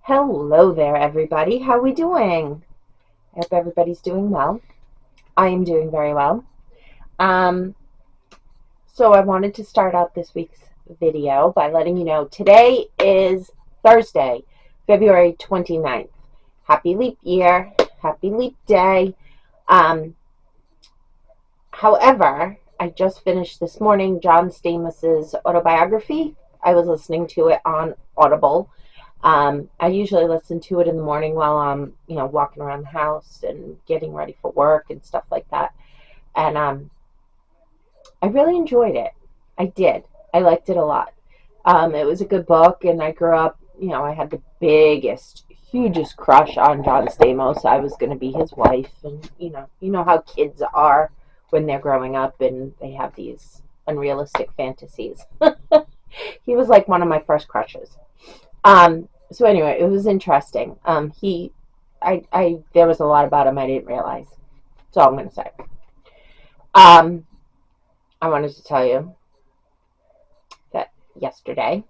Hello there, everybody. How are we doing? I hope everybody's doing well. I am doing very well. Um, so I wanted to start out this week's video by letting you know today is Thursday, February 29th. Happy leap year. Happy leap day. Um, However, I just finished this morning John Stamos's autobiography. I was listening to it on Audible. I usually listen to it in the morning while I'm, walking around the house and getting ready for work and stuff like that. And I really enjoyed it. I did. I liked it a lot. It was a good book, and I grew up, I had the biggest, hugest crush on John Stamos. I was going to be his wife, and you know how kids are when they're growing up and they have these unrealistic fantasies. He was like one of my first crushes. So anyway, it was interesting. There was a lot about him I didn't realize. That's all I'm going to say. Um, I wanted to tell you that yesterday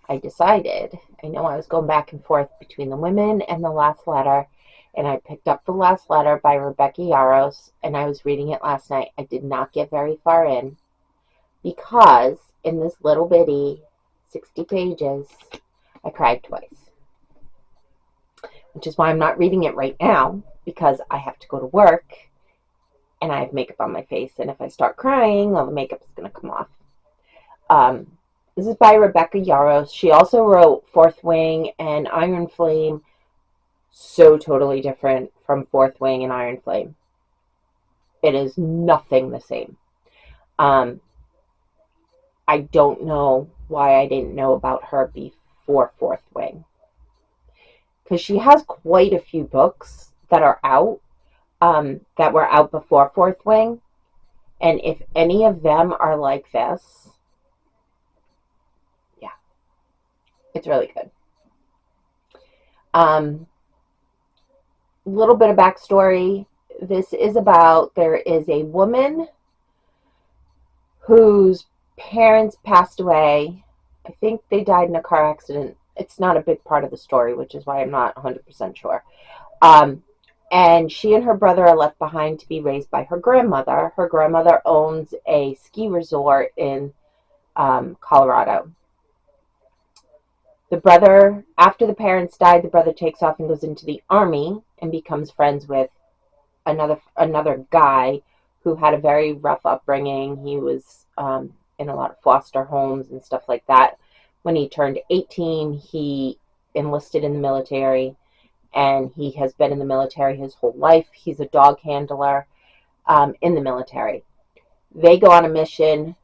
I decided, I know I was going back and forth between the women and the last letter, and I picked up the last letter by Rebecca Yarros, and I was reading it last night. I did not get very far in because in this little bitty 60 pages, I cried twice, which is why I'm not reading it right now, because I have to go to work and I have makeup on my face, and if I start crying, all the makeup is going to come off. This is by Rebecca Yarros. She also wrote Fourth Wing and Iron Flame. So totally different from Fourth Wing and Iron Flame. It is nothing the same. I don't know why I didn't know about her before Fourth Wing, because she has quite a few books that are out, that were out before Fourth Wing, and if any of them are like this, yeah, it's really good. Little bit of backstory. This is about, there is a woman whose parents passed away. I think they died in a car accident. It's not a big part of the story, which is why I'm not 100% sure. And she and her brother are left behind to be raised by her grandmother. Her grandmother owns a ski resort in Colorado. The brother, after the parents died, the brother takes off and goes into the army and becomes friends with another guy who had a very rough upbringing. He was in a lot of foster homes and stuff like that. When he turned 18, he enlisted in the military, and he has been in the military his whole life. He's a dog handler in the military. They go on a mission,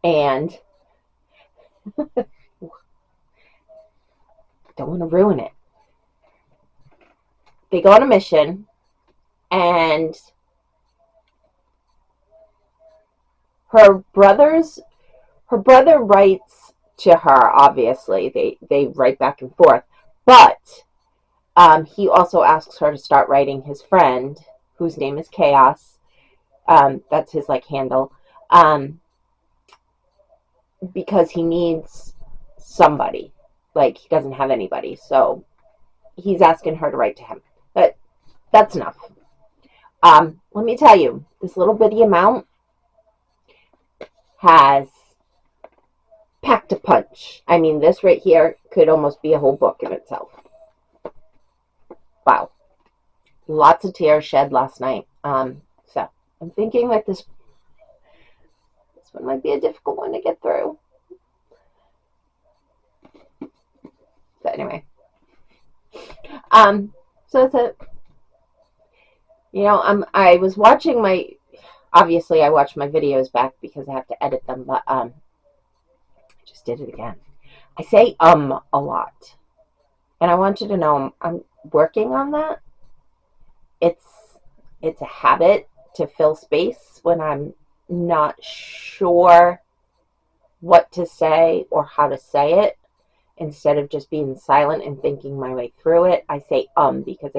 and don't want to ruin it. They go on a mission, and her brother writes to her. Obviously, they write back and forth, but he also asks her to start writing his friend, whose name is Chaos. That's his handle, because he needs somebody. He doesn't have anybody, so he's asking her to write to him. But that's enough. Let me tell you, this little bitty amount has packed a punch. I mean, this right here could almost be a whole book in itself. Wow. Lots of tears shed last night. So I'm thinking that this one might be a difficult one to get through. But anyway. So that's it. I was watching obviously I watch my videos back because I have to edit them, but I just did it again. I say a lot. And I want you to know I'm working on that. It's a habit to fill space when I'm not sure what to say or how to say it. Instead of just being silent and thinking my way through it, I say because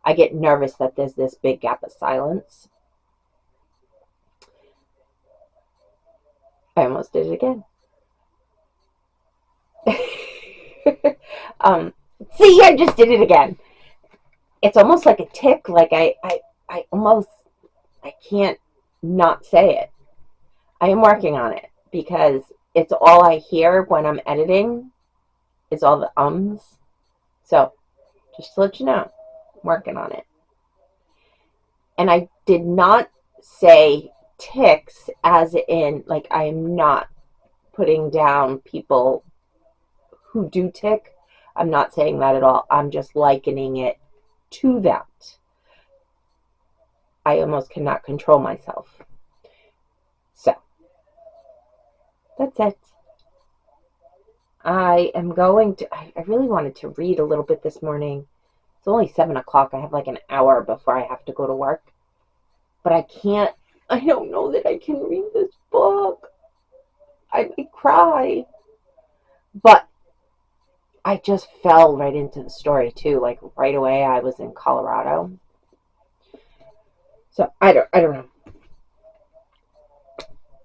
I get nervous that there's this big gap of silence. I almost did it again. um, see, I just did it again. It's almost like a tick. Like I almost, I can't not say it. I am working on it because it's all I hear when I'm editing is all the ums. So just to let you know, I'm working on it. And I did not say ticks as in, like, I am not putting down people who do tick. I'm not saying that at all. I'm just likening it to that. I almost cannot control myself. So, that's it. I am going to, I really wanted to read a little bit this morning. It's only 7 o'clock. I have like an hour before I have to go to work. But I can't, I don't know that I can read this book. I may cry. But I just fell right into the story too. Like right away I was in Colorado. So I don't know.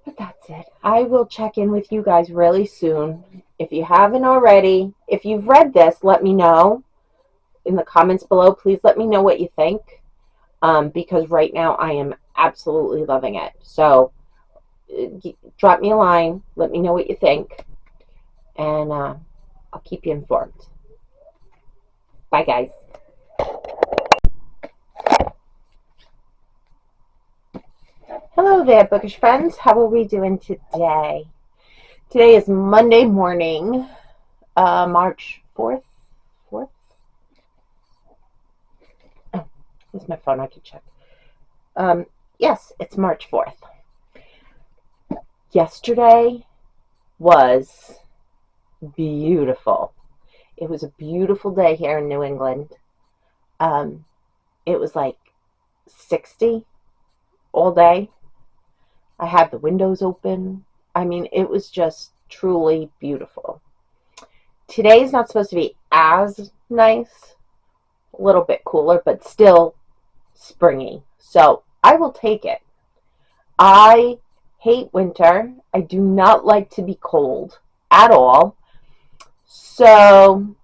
But that's it. I will check in with you guys really soon. If you haven't already, if you've read this, let me know in the comments below. Please let me know what you think. Because right now I am absolutely loving it. So drop me a line. Let me know what you think. And I'll keep you informed. Bye, guys. Hello there, Bookish Friends. How are we doing today? Today is Monday morning, March 4th. 4th? Oh, here's my phone. I can check. Yes, it's March 4th. Yesterday was beautiful. It was a beautiful day here in New England. It was like 60 all day. I had the windows open. I mean, it was just truly beautiful. Today is not supposed to be as nice, a little bit cooler, but still springy. So I will take it. I hate winter. I do not like to be cold at all. So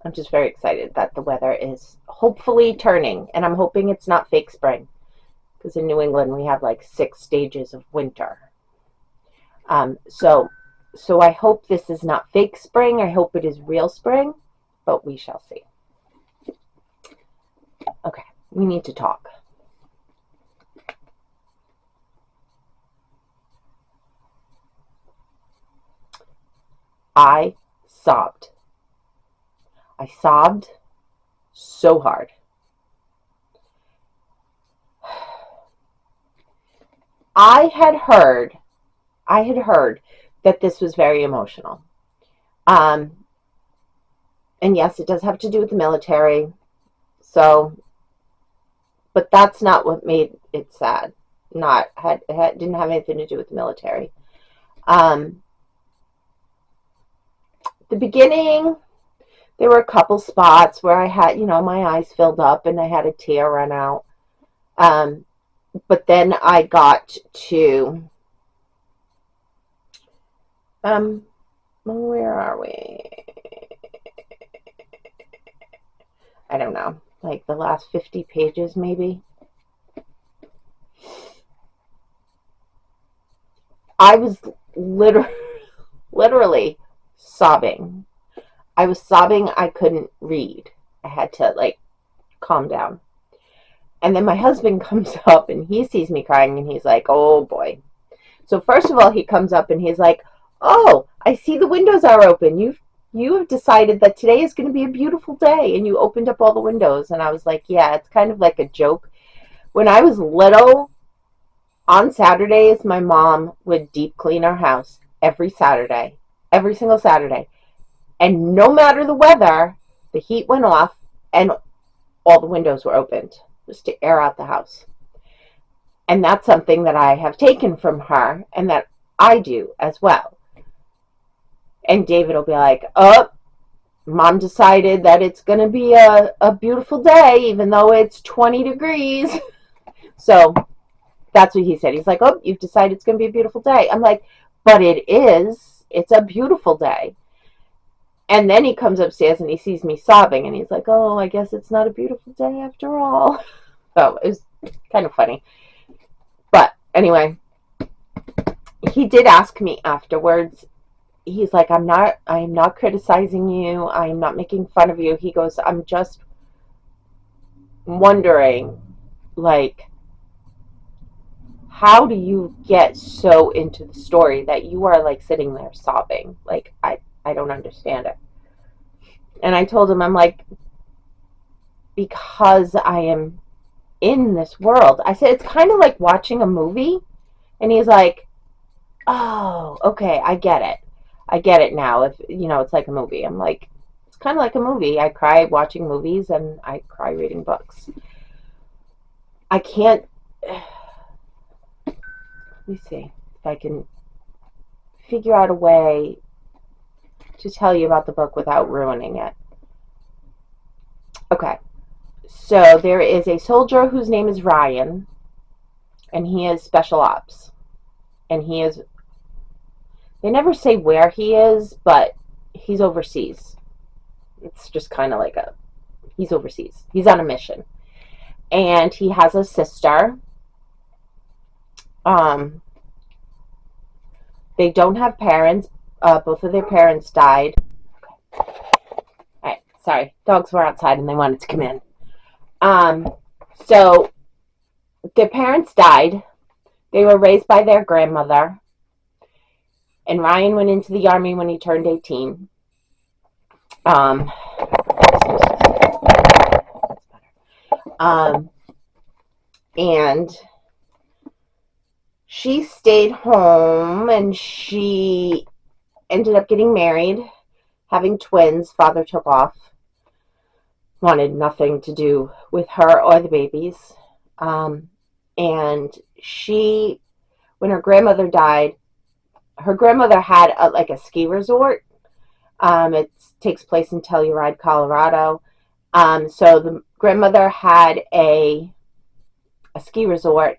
I'm just very excited that the weather is hopefully turning, and I'm hoping it's not fake spring, because in New England we have like 6 stages of winter. So I hope this is not fake spring. I hope it is real spring, but we shall see. Okay, we need to talk. I sobbed. I sobbed so hard. I had heard that this was very emotional. And yes, it does have to do with the military. So, but that's not what made it sad. Didn't have anything to do with the military. The beginning, there were a couple spots where I had, my eyes filled up and I had a tear run out. But then I got to, where are we? I don't know, like the last 50 pages maybe. I was literally sobbing. I was sobbing. I couldn't read. I had to like calm down. And then my husband comes up and he sees me crying and he's like, oh boy. So first of all, he comes up and he's like, oh, I see the windows are open. You have decided that today is going to be a beautiful day and you opened up all the windows. And I was like, yeah, it's kind of like a joke. When I was little, on Saturdays, my mom would deep clean our house every Saturday, every single Saturday. And no matter the weather, the heat went off and all the windows were opened just to air out the house. And that's something that I have taken from her and that I do as well. And David will be like, oh, Mom decided that it's going to be a beautiful day, even though it's 20 degrees. So that's what he said. He's like, oh, you've decided it's going to be a beautiful day. I'm like, but it is. It's a beautiful day. And then he comes upstairs and he sees me sobbing, and he's like, "Oh, I guess it's not a beautiful day after all." So it was kind of funny. But anyway, he did ask me afterwards. He's like, I'm not criticizing you. I'm not making fun of you. He goes, I'm just wondering, like, how do you get so into the story that you are like sitting there sobbing? Like, I don't understand it. And I told him, I'm like, because I am in this world. I said, it's kind of like watching a movie. And he's like, oh, okay, I get it. I get it now. If, it's like a movie. I'm like, it's kind of like a movie. I cry watching movies and I cry reading books. I can't, let me see if I can figure out a way to tell you about the book without ruining it. Okay, so there is a soldier whose name is Ryan, and he is special ops. And they never say where he is, but he's overseas. It's just kind of like he's overseas. He's on a mission. And he has a sister. They don't have parents. Both of their parents died. Alright, sorry. Dogs were outside and they wanted to come in. So their parents died. They were raised by their grandmother. And Ryan went into the army when he turned 18. And she stayed home and she ended up getting married, having twins. Father took off, wanted nothing to do with her or the babies. And she, when her grandmother died, her grandmother had a ski resort. It takes place in Telluride, Colorado. So the grandmother had a ski resort,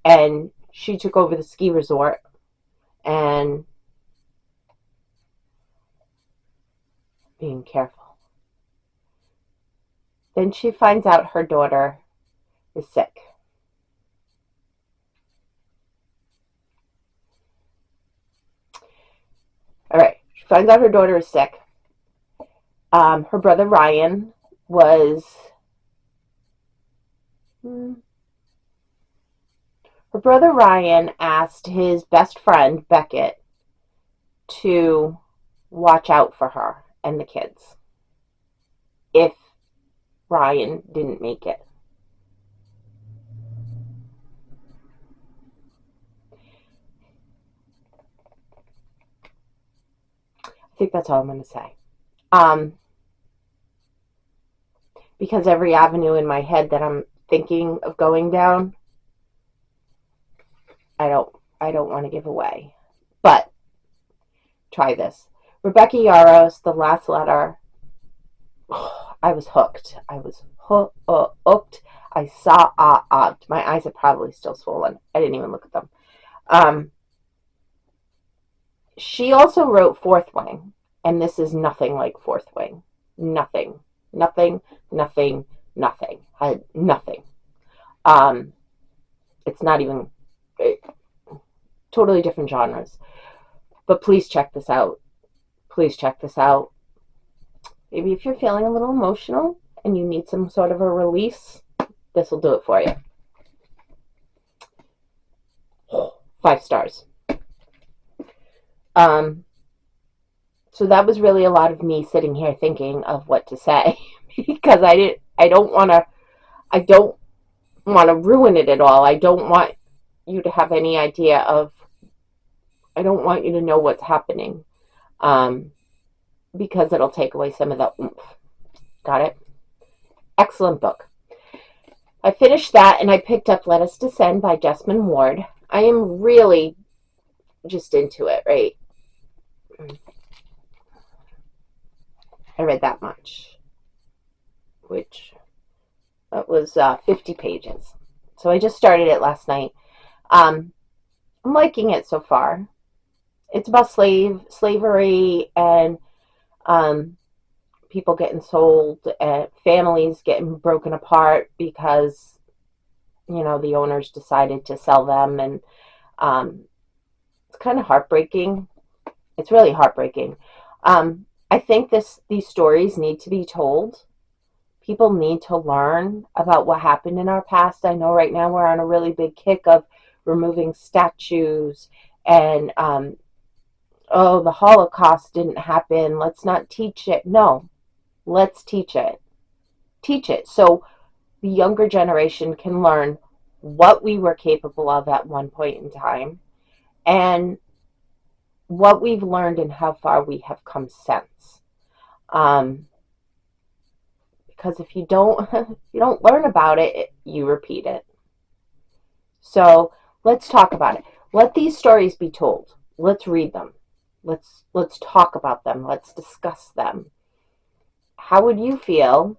and she took over the ski resort, and being careful. Then she finds out her daughter is sick. All right, she finds out her daughter is sick. Her brother Ryan was her brother Ryan asked his best friend Beckett to watch out for her and the kids if Ryan didn't make it. I think that's all I'm going to say. Because every avenue in my head that I'm thinking of going down, I don't want to give away. But try this. Rebecca Yarros, The Last Letter. I was hooked. I was hooked. I saw my eyes are probably still swollen. I didn't even look at them. She also wrote Fourth Wing, and this is nothing like Fourth Wing. Nothing. Nothing. Nothing. Nothing. Nothing. It's not even totally different genres. But please check this out. Please check this out. Maybe if you're feeling a little emotional and you need some sort of a release, this will do it for you. 5 stars. So that was really a lot of me sitting here thinking of what to say because I don't want to ruin it at all. I don't want you to have any idea of, I don't want you to know what's happening. Because it'll take away some of the oomph. Got it? Excellent book. I finished that and I picked up Let Us Descend by Jesmyn Ward. I am really just into it, right? I read that much, which that was 50 pages. So I just started it last night. I'm liking it so far. It's about slavery and People getting sold, families getting broken apart because, the owners decided to sell them. And it's kind of heartbreaking. It's really heartbreaking. I think these stories need to be told. People need to learn about what happened in our past. I know right now we're on a really big kick of removing statues and, oh, the Holocaust didn't happen. Let's not teach it. No, let's teach it. Teach it so the younger generation can learn what we were capable of at one point in time and what we've learned and how far we have come since. Um, because if you don't you don't learn about it, you repeat it. So let's talk about it. Let these stories be told. Let's read them. Let's talk about them. Let's discuss them. How would you feel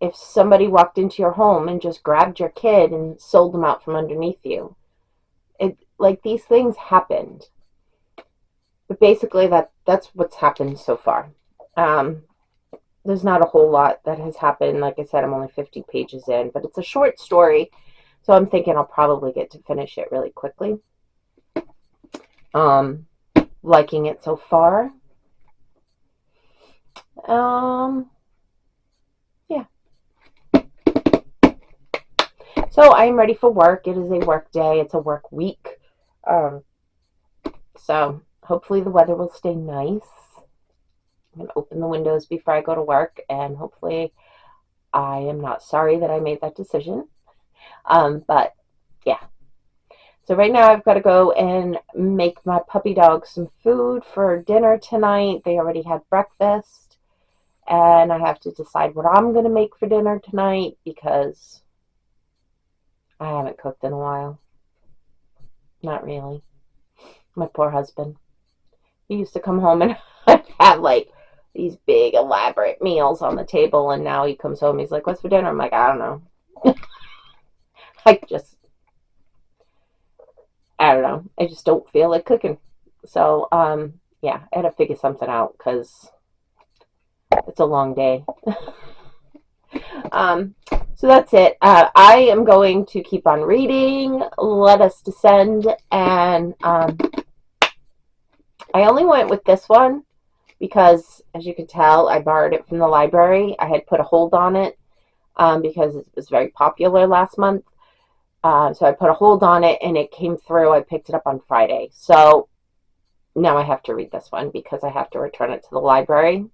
if somebody walked into your home and just grabbed your kid and sold them out from underneath you? Like, these things happened. But basically that's what's happened so far. Um, there's not a whole lot that has happened. Like I said, I'm only 50 pages in, but it's a short story, so I'm thinking I'll probably get to finish it really quickly. Liking it so far. Yeah. So I'm ready for work. It is a work day. It's a work week. So hopefully the weather will stay nice. I'm going to open the windows before I go to work, and hopefully I am not sorry that I made that decision. But yeah. So right now I've got to go and make my puppy dog some food for dinner tonight. They already had breakfast, and I have to decide what I'm going to make for dinner tonight because I haven't cooked in a while. Not really. My poor husband. He used to come home and have like these big elaborate meals on the table, and now he comes home, he's like, "What's for dinner?" I'm like, "I don't know." I don't know. I just don't feel like cooking. So, yeah, I had to figure something out because it's a long day. um, so that's it. I am going to keep on reading. Let Us Descend, and I only went with this one because, as you can tell, I borrowed it from the library. I had put a hold on it because it was very popular last month. So I put a hold on it, and it came through. I picked it up on Friday. So now I have to read this one because I have to return it to the library.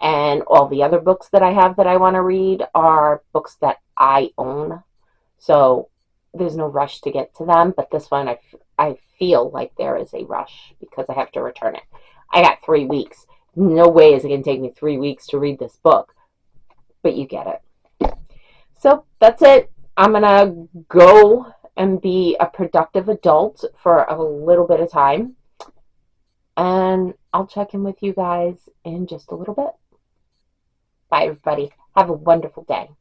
And all the other books that I have that I want to read are books that I own. So there's no rush to get to them. But this one, I feel like there is a rush because I have to return it. I got 3 weeks. No way is it going to take me 3 weeks to read this book. But you get it. So that's it. I'm going to go and be a productive adult for a little bit of time. And I'll check in with you guys in just a little bit. Bye, everybody. Have a wonderful day.